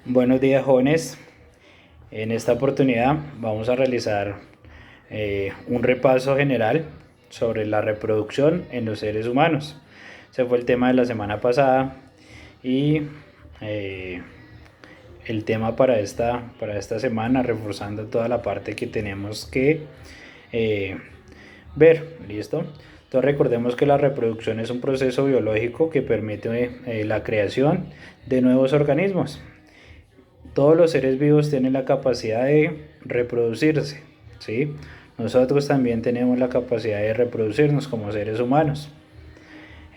Buenos días, jóvenes. En esta oportunidad vamos a realizar un repaso general sobre la reproducción en los seres humanos. Ese fue el tema de la semana pasada y eh, el tema para esta semana, reforzando toda la parte que tenemos que eh, ver. ¿Listo? Entonces recordemos que la reproducción es un proceso biológico que permite la creación de nuevos organismos. Todos los seres vivos tienen la capacidad de reproducirse, ¿sí? Nosotros también tenemos la capacidad de reproducirnos como seres humanos.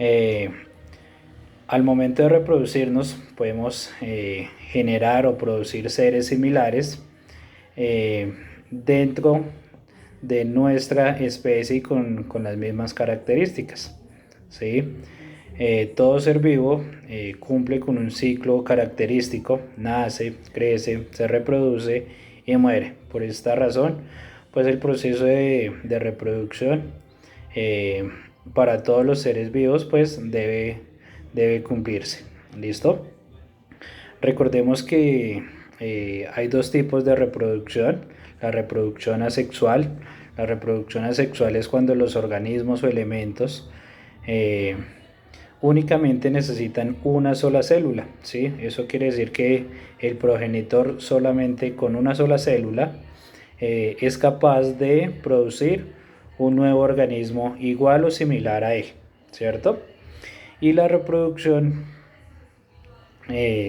Eh, Al momento de reproducirnos podemos generar o producir seres similares dentro de nuestra especie y con las mismas características, ¿sí? Todo ser vivo cumple con un ciclo característico: nace, crece, se reproduce y muere. Por esta razón, pues el proceso de reproducción eh, para todos los seres vivos pues debe cumplirse. ¿Listo? Recordemos que hay dos tipos de reproducción: la reproducción asexual. La reproducción asexual es cuando los organismos o elementos eh, únicamente necesitan una sola célula, ¿sí? Eso quiere decir que el progenitor solamente con una sola célula es capaz de producir un nuevo organismo igual o similar a él, ¿cierto? Y la reproducción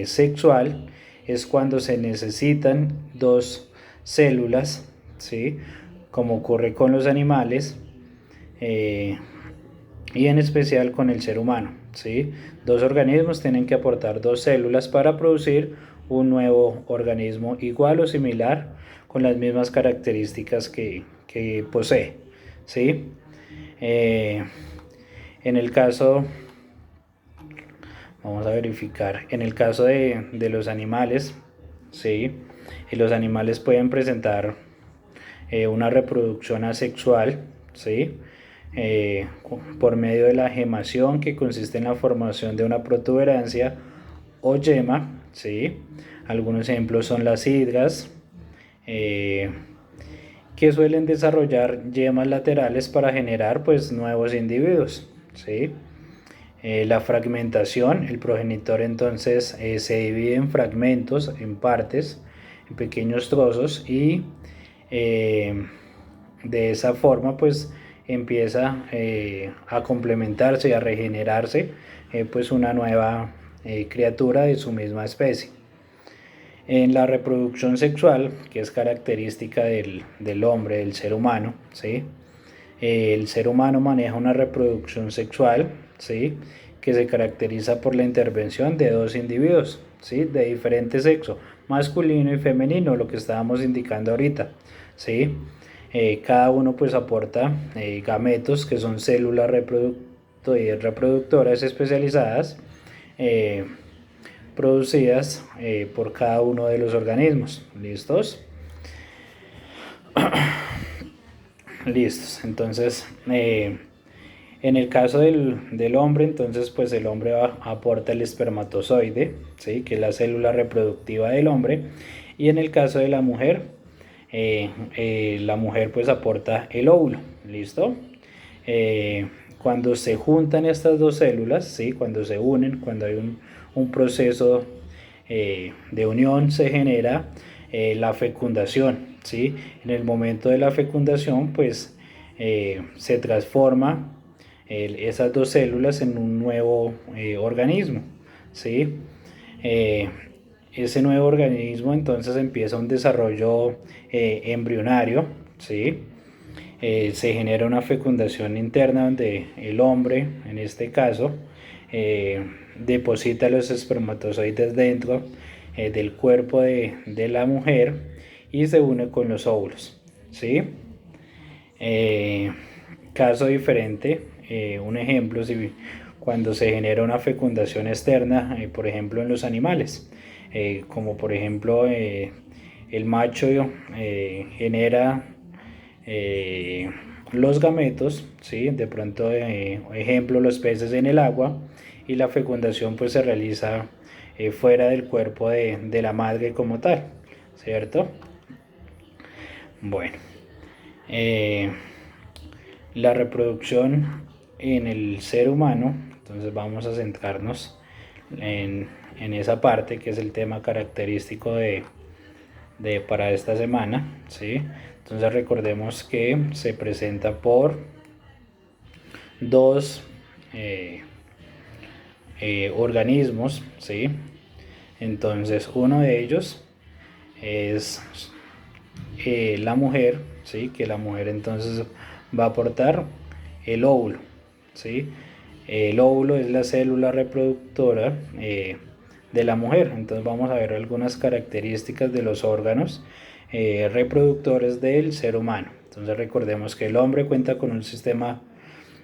sexual es cuando se necesitan dos células, ¿sí? Como ocurre con los animales eh, y en especial con el ser humano, ¿sí? Dos organismos tienen que aportar dos células para producir un nuevo organismo igual o similar con las mismas características que posee, ¿sí? Eh, en el caso Vamos a verificar. En el caso de los animales, ¿sí? Y los animales pueden presentar una reproducción asexual, ¿sí? Por medio de la gemación, que consiste en la formación de una protuberancia o yema, ¿sí? Algunos ejemplos son las hidras, eh, que suelen desarrollar yemas laterales para generar pues nuevos individuos, ¿sí? La fragmentación: el progenitor entonces se divide en fragmentos, en partes, en pequeños trozos, y eh, de esa forma pues empieza a complementarse y a regenerarse pues una nueva criatura de su misma especie. En la reproducción sexual, que es característica del hombre, del ser humano, ¿sí? El ser humano maneja una reproducción sexual, ¿sí? Que se caracteriza por la intervención de dos individuos, ¿sí? De diferente sexo, masculino y femenino, lo que estábamos indicando ahorita, ¿sí? Cada uno pues aporta gametos, que son células reproductoras especializadas, eh, producidas por cada uno de los organismos. ¿Listos? Listos. Entonces, en el caso del hombre, entonces pues el hombre aporta el espermatozoide, ¿sí? Que es la célula reproductiva del hombre. Y en el caso de la mujer pues aporta el óvulo. ¿Listo? Eh, Cuando se juntan estas dos células, ¿sí? Cuando se unen, cuando hay un proceso de unión, se genera la fecundación, ¿sí? En el momento de la fecundación pues se transforma esas dos células en un nuevo organismo, ¿sí? Eh, Ese nuevo organismo entonces empieza un desarrollo embrionario, ¿sí? Se genera una fecundación interna donde el hombre, en este caso, deposita los espermatozoides dentro del cuerpo de la mujer y se une con los óvulos, ¿sí? Eh, Caso diferente, un ejemplo: si cuando se genera una fecundación externa, por ejemplo en los animales, como por ejemplo el macho genera eh, los gametos, ¿sí? De pronto, ejemplo, los peces en el agua, y la fecundación pues se realiza fuera del cuerpo de la madre como tal, ¿cierto? Bueno, la reproducción en el ser humano, entonces vamos a centrarnos en esa parte que es el tema característico para esta semana, ¿sí? Entonces recordemos que se presenta por dos organismos, ¿sí? Entonces uno de ellos es la mujer, ¿sí? Que la mujer entonces va a aportar el óvulo, ¿sí? El óvulo es la célula reproductora de la mujer. Entonces vamos a ver algunas características de los órganos reproductores del ser humano. Entonces recordemos que el hombre cuenta con un sistema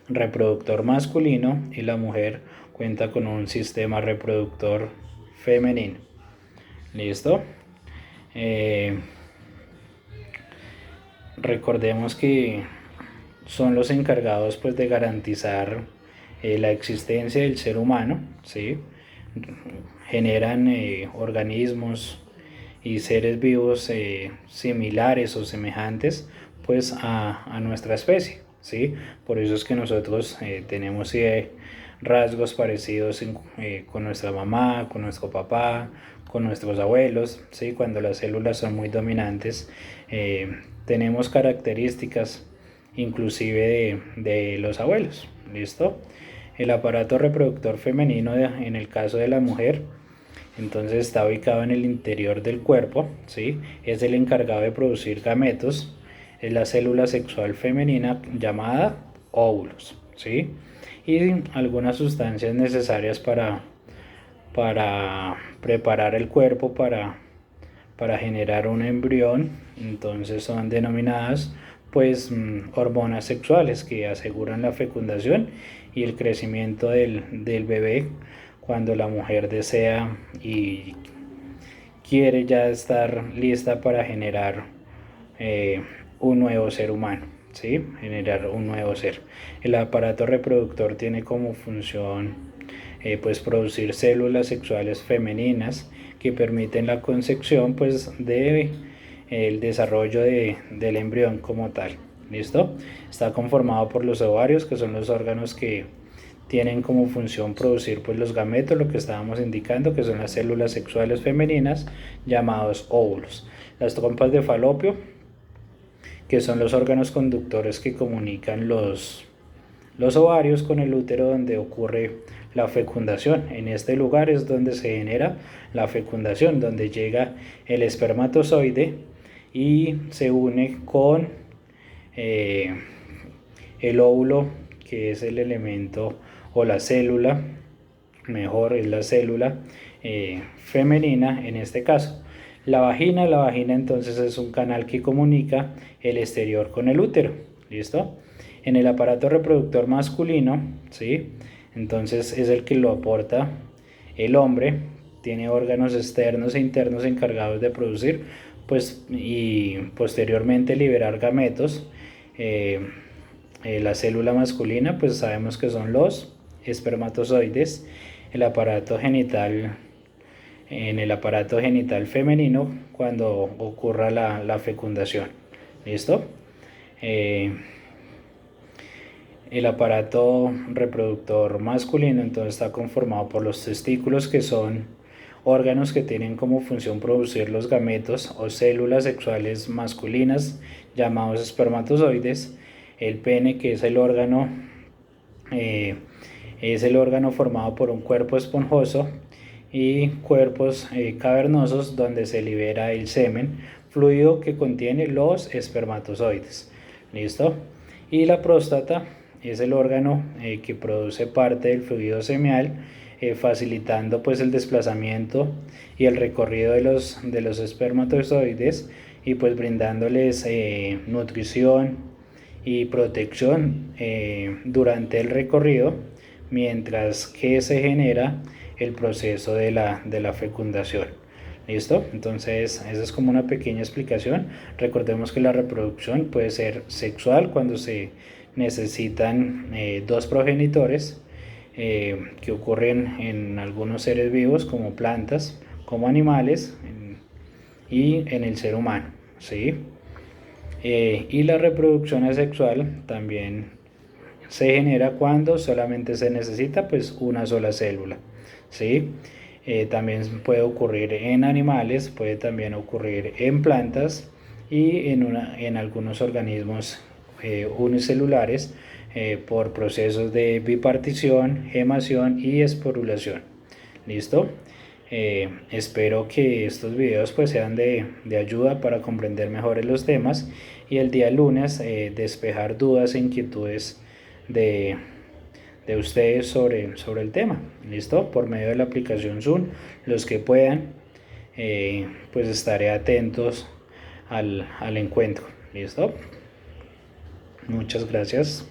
reproductor masculino y la mujer cuenta con un sistema reproductor femenino. ¿Listo? Recordemos que son los encargados pues de garantizar la existencia del ser humano, ¿sí? Generan organismos y seres vivos similares o semejantes pues a nuestra especie, ¿sí? Por eso es que nosotros tenemos rasgos parecidos con nuestra mamá, con nuestro papá, con nuestros abuelos, ¿sí? Cuando las células son muy dominantes, tenemos características inclusive de los abuelos, ¿listo? El aparato reproductor femenino en el caso de la mujer, entonces está ubicado en el interior del cuerpo, ¿sí? Es el encargado de producir gametos, es la célula sexual femenina llamada óvulos, ¿sí? Y algunas sustancias necesarias para preparar el cuerpo para generar un embrión, entonces son denominadas pues hormonas sexuales que aseguran la fecundación y el crecimiento del bebé cuando la mujer desea y quiere ya estar lista para generar un nuevo ser humano, ¿sí? Generar un nuevo ser. El aparato reproductor tiene como función pues producir células sexuales femeninas que permiten la concepción pues de el desarrollo del embrión como tal. ¿Listo? Está conformado por los ovarios, que son los órganos que tienen como función producir pues los gametos, lo que estábamos indicando, que son las células sexuales femeninas llamados óvulos. Las trompas de falopio, que son los órganos conductores que comunican los ovarios con el útero donde ocurre la fecundación. En este lugar es donde se genera la fecundación, donde llega el espermatozoide y se une con el óvulo, que es el elemento o la célula, mejor es la célula femenina en este caso. La vagina entonces es un canal que comunica el exterior con el útero, ¿listo? En el aparato reproductor masculino, ¿sí? Entonces es el que lo aporta el hombre, tiene órganos externos e internos encargados de producir pues, y posteriormente liberar gametos. La célula masculina pues sabemos que son los espermatozoides. El aparato genital, en el aparato genital femenino cuando ocurra la fecundación. ¿Listo? El aparato reproductor masculino entonces está conformado por los testículos, que son órganos que tienen como función producir los gametos o células sexuales masculinas llamados espermatozoides. El pene, que es el órgano formado por un cuerpo esponjoso y cuerpos cavernosos donde se libera el semen, fluido que contiene los espermatozoides. ¿Listo? Y la próstata es el órgano que produce parte del fluido seminal, facilitando pues el desplazamiento y el recorrido de los espermatozoides y pues brindándoles nutrición y protección durante el recorrido, mientras que se genera el proceso de la fecundación. ¿Listo? Entonces esa es como una pequeña explicación. Recordemos que la reproducción puede ser sexual cuando se necesitan dos progenitores, que ocurren en algunos seres vivos como plantas, como animales y en el ser humano, ¿sí? Y la reproducción asexual también se genera cuando solamente se necesita pues una sola célula, ¿sí? También puede ocurrir en animales, puede también ocurrir en plantas y en algunos organismos unicelulares por procesos de bipartición, gemación y esporulación. ¿Listo? Espero que estos videos pues sean de ayuda para comprender mejor los temas y el día lunes despejar dudas e inquietudes de, de ustedes sobre el tema. ¿Listo? Por medio de la aplicación Zoom, los que puedan, pues estaré atentos al encuentro. ¿Listo? Muchas gracias.